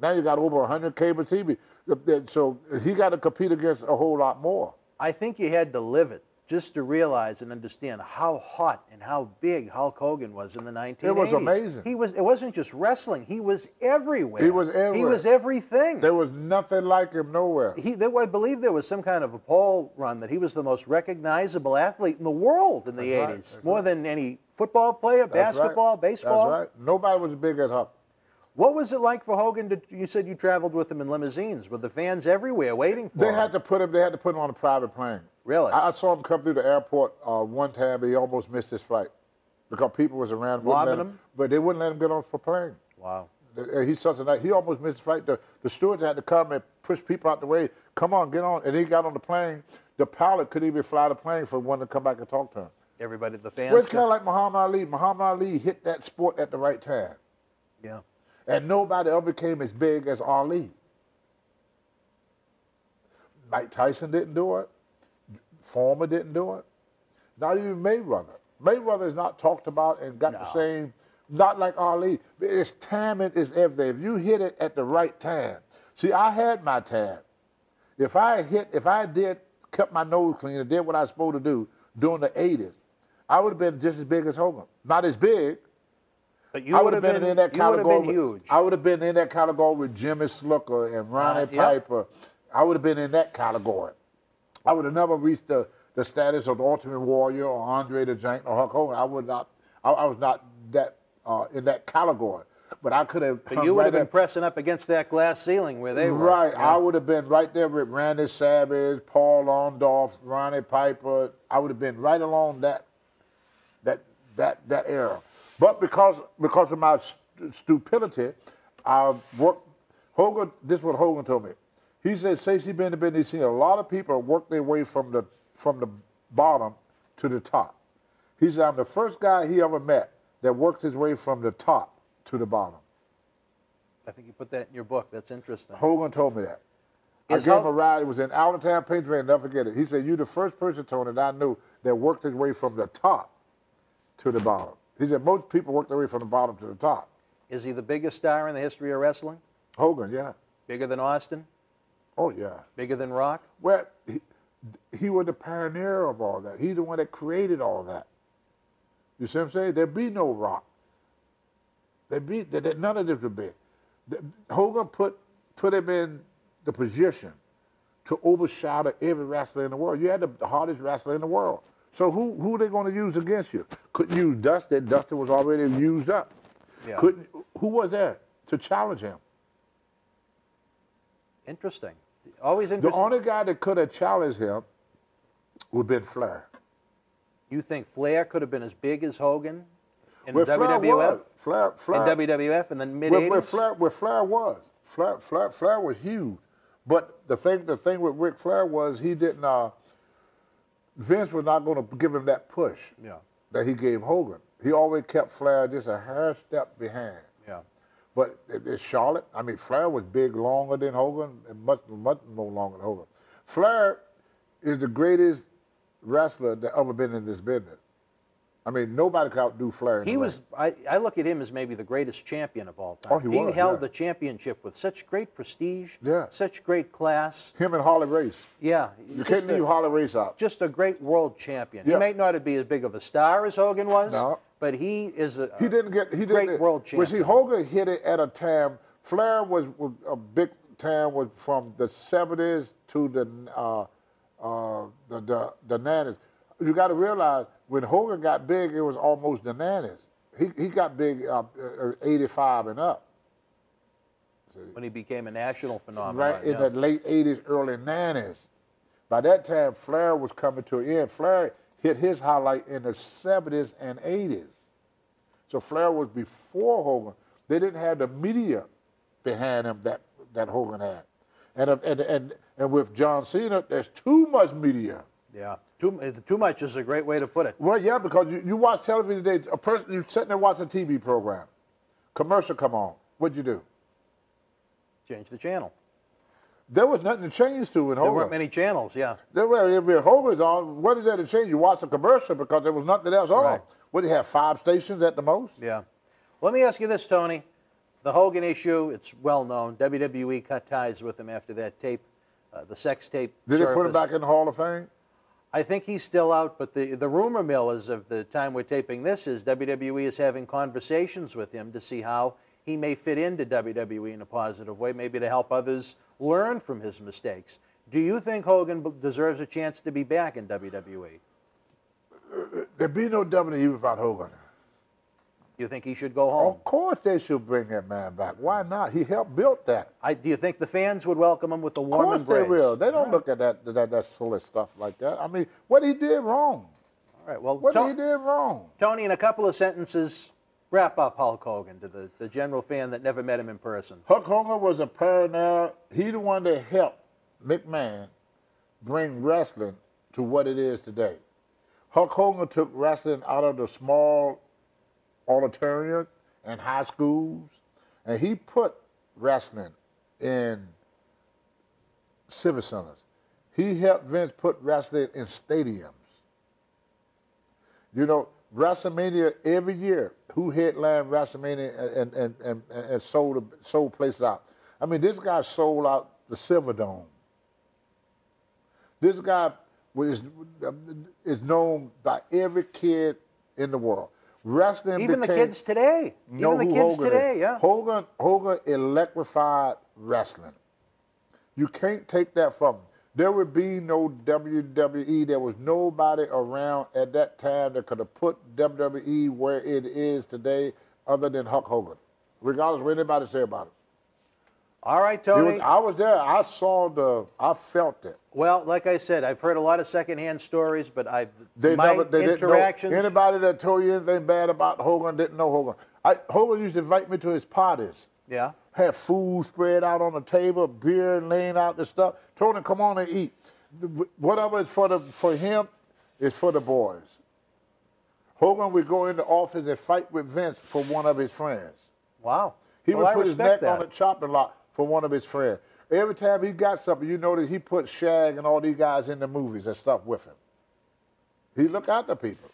Now you got over 100 cable TV. So he got to compete against a whole lot more. I think you had to live it just to realize and understand how hot and how big Hulk Hogan was in the 1980s. It was amazing. It wasn't just wrestling. He was everywhere. He was everywhere. He was everything. There was nothing like him nowhere. I believe there was some kind of a poll run that he was the most recognizable athlete in the world in the 80s. More than any football player, basketball, baseball. That's right. Nobody was as big as Hulk. What was it like for Hogan you said you traveled with him in limousines with the fans everywhere waiting for him? They had to put him on a private plane. Really? I saw him come through the airport one time, but he almost missed his flight because people was around mobbing him, but they wouldn't let him get on the plane. Wow. He's such a nice. He almost missed his flight. The stewards had to come and push people out the way. Come on, get on. And he got on the plane. The pilot couldn't even fly the plane for one to come back and talk to him. Everybody, the fans. Well, it's kind of like Muhammad Ali. Muhammad Ali hit that sport at the right time. Yeah. And nobody ever became as big as Ali. Mike Tyson didn't do it. Foreman didn't do it. Not even Mayweather. Mayweather is not talked about and got the same, not like Ali. It's timing is everything. If you hit it at the right time. See, I had my time. If I kept my nose clean and did what I was supposed to do during the 80s, I would have been just as big as Hogan. Not as big. But you would have been in that category. You would have been huge. I would have been in that category with Jimmy Snuka and Ronnie Piper. I would have been in that category. I would have never reached the status of the Ultimate Warrior or Andre the Giant or Hulk Hogan. I was not that in that category. But I could have. But you would have been pressing up against that glass ceiling where they were. Right. Yeah. I would have been right there with Randy Savage, Paul Orndorff, Ronnie Piper. I would have been right along that era. But because of my stupidity, I worked. Hogan. This is what Hogan told me. He said, since he's been in the business, he's seen a lot of people work their way from the bottom to the top. He said, I'm the first guy he ever met that worked his way from the top to the bottom. I think you put that in your book. That's interesting. Hogan told me that. I gave him a ride. It was in Allentown, Pennsylvania. Never forget it. He said, you're the first person, Tony, that I knew that worked his way from the top to the bottom. He said, most people work their way from the bottom to the top. Is he the biggest star in the history of wrestling? Hogan, yeah. Bigger than Austin? Oh, yeah. Bigger than Rock? Well, he was the pioneer of all that. He's the one that created all that. You see what I'm saying? There'd be no Rock. None of this would be. Hogan put him in the position to overshadow every wrestler in the world. You had the hardest wrestler in the world. So who are they going to use against you? Couldn't use Dustin. Dustin was already used up. Yeah. Who was there to challenge him? Interesting. Always interesting. The only guy that could have challenged him would have been Flair. You think Flair could have been as big as Hogan in WWF? Flair in WWF in the mid-80s? Where Flair was. Flair was huge. But the thing with Ric Flair was he didn't, Vince was not going to give him that push that he gave Hogan. He always kept Flair just a hair step behind. Yeah. But in Charlotte, I mean, Flair was big, longer than Hogan, and much more longer than Hogan. Flair is the greatest wrestler that ever been in this business. I mean, nobody could outdo Flair. I look at him as maybe the greatest champion of all time. Oh, he held the championship with such great prestige, such great class. Him and Harley Race. Yeah. You can't leave Harley Race out. Just a great world champion. Yeah. He may not be as big of a star as Hogan was. No. But he is a great world champion. Well, see, Hogan hit it at a time. Flair was a big time was from the 70s to the 90s. You got to realize when Hogan got big, it was almost the 90s. He got big 85 and up. See? When he became a national phenomenon. Right in the late 80s, early 90s. By that time, Flair was coming to an end. Flair hit his highlight in the 70s and 80s. So Flair was before Hogan. They didn't have the media behind him that Hogan had. And with John Cena, there's too much media. Yeah, too much is a great way to put it. Well, yeah, because you watch television today, a person, you're sitting there watching a TV program, commercial come on, what'd you do? Change the channel. There was nothing to change to in Hogan. There weren't many channels, yeah. There were. If Hogan's on, what is there to change? You watch a commercial because there was nothing else on. Right. What do you have, 5 stations at the most? Yeah. Let me ask you this, Tony. The Hogan issue, it's well known. WWE cut ties with him after that tape, the sex tape. Did they put him back in the Hall of Fame? I think he's still out, but the rumor mill as of the time we're taping this is WWE is having conversations with him to see how he may fit into WWE in a positive way, maybe to help others learn from his mistakes. Do you think Hogan deserves a chance to be back in WWE? There'd be no WWE without Hogan. You think he should go home? Of course they should bring that man back. Why not? He helped build that. Do you think the fans would welcome him with a warm embrace? Of course they will. They don't look at that silly stuff like that. I mean, what he did wrong. All right, well, what he did wrong. Tony, in a couple of sentences, wrap up Hulk Hogan to the general fan that never met him in person. Hulk Hogan was a pioneer. He the one that helped McMahon bring wrestling to what it is today. Hulk Hogan took wrestling out of the small auditorium and high schools, and he put wrestling in civic centers. He helped Vince put wrestling in stadiums. You know, WrestleMania every year, who headlined WrestleMania and sold places out? I mean, this guy sold out the Silverdome. This guy is known by every kid in the world. Wrestling even the kids today. Even the kids today, yeah. Hogan electrified wrestling. You can't take that from him. There would be no WWE. There was nobody around at that time that could have put WWE where it is today other than Hulk Hogan, regardless of what anybody say about it. All right, Tony. I was there. I felt it. Well, like I said, I've heard a lot of secondhand stories, but interactions. Anybody that told you anything bad about Hogan didn't know Hogan. Hogan used to invite me to his parties. Yeah. Had food spread out on the table, beer laying out and stuff. Told him, come on and eat. Whatever is for him is for the boys. Hogan would go into office and fight with Vince for one of his friends. Wow. He would put his neck on the chopping block for one of his friends. Every time he got something, you notice he put Shag and all these guys in the movies and stuff with him. He looked after people.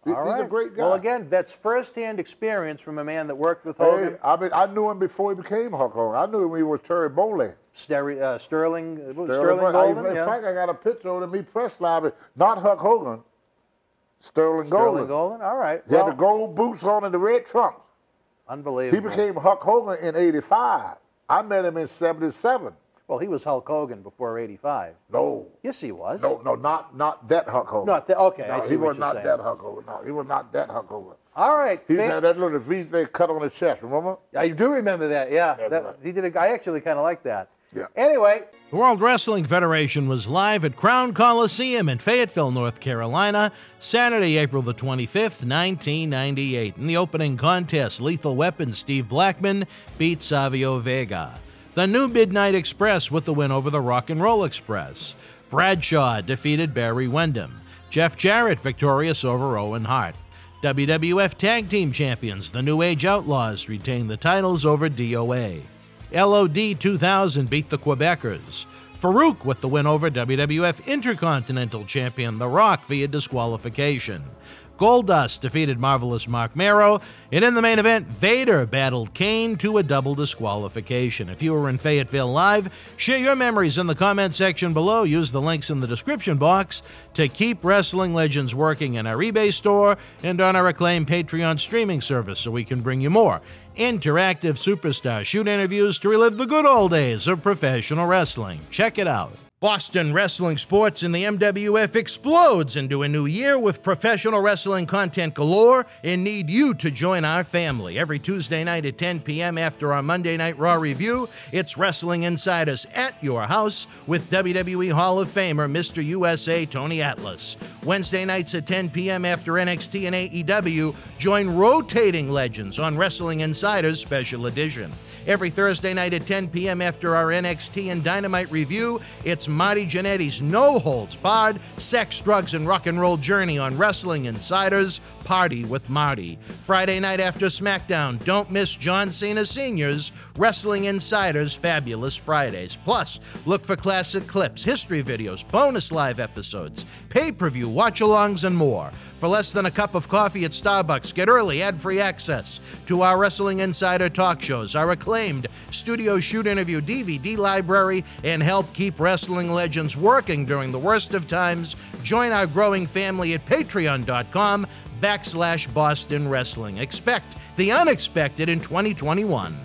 He's a great guy. Well, again, that's firsthand experience from a man that worked with Hogan. Hey, I mean, I knew him before he became Hulk Hogan. I knew him when he was Terry Bowley. Sterling Golden? In fact, I got a picture of me press live, not Hulk Hogan. Sterling Golden. All right. He had the gold boots on and the red trunks. Unbelievable. He became Hulk Hogan in '85. I met him in '77. Well, he was Hulk Hogan before '85. No. Yes, he was. No, not that Hulk Hogan. Okay, no, I see he what was you're not saying. that Hulk Hogan. No, he was not that Hulk Hogan. All right. He had that little V they cut on his chest, remember? I do remember that, yeah. Right. He did. I actually kind of like that. Yeah. Anyway. The World Wrestling Federation was live at Crown Coliseum in Fayetteville, North Carolina, Saturday, April the 25th, 1998. In the opening contest, Lethal Weapon Steve Blackman beat Savio Vega. The New Midnight Express with the win over the Rock and Roll Express. Bradshaw defeated Barry Windham. Jeff Jarrett victorious over Owen Hart. WWF Tag Team Champions, the New Age Outlaws, retained the titles over DOA. LOD 2000 beat the Quebecers. Farouk with the win over WWF Intercontinental Champion The Rock via disqualification. Goldust defeated Marvelous Mark Mero, and in the main event, Vader battled Kane to a double disqualification. If you were in Fayetteville live, share your memories in the comment section below. Use the links in the description box to keep Wrestling Legends working in our eBay store and on our acclaimed Patreon streaming service so we can bring you more interactive superstar shoot interviews to relive the good old days of professional wrestling. Check it out. Boston Wrestling Sports in the MWF explodes into a new year with professional wrestling content galore and need you to join our family. Every Tuesday night at 10 p.m. after our Monday Night Raw review, it's Wrestling Insiders at your house with WWE Hall of Famer Mr. USA Tony Atlas. Wednesday nights at 10 p.m. after NXT and AEW, join rotating legends on Wrestling Insiders Special Edition. Every Thursday night at 10 p.m. after our NXT and Dynamite review, it's Marty Jannetty's no-holds-barred sex, drugs, and rock and roll journey on Wrestling Insiders Party with Marty. Friday night after SmackDown, don't miss John Cena Sr.'s Wrestling Insiders Fabulous Fridays. Plus, look for classic clips, history videos, bonus live episodes, pay-per-view watch-alongs, and more. for less than a cup of coffee at Starbucks. Get early, ad-free access to our Wrestling Insider talk shows, our acclaimed studio shoot interview DVD library, and help keep wrestling legends working during the worst of times. Join our growing family at patreon.com/Boston Wrestling. Expect the unexpected in 2021.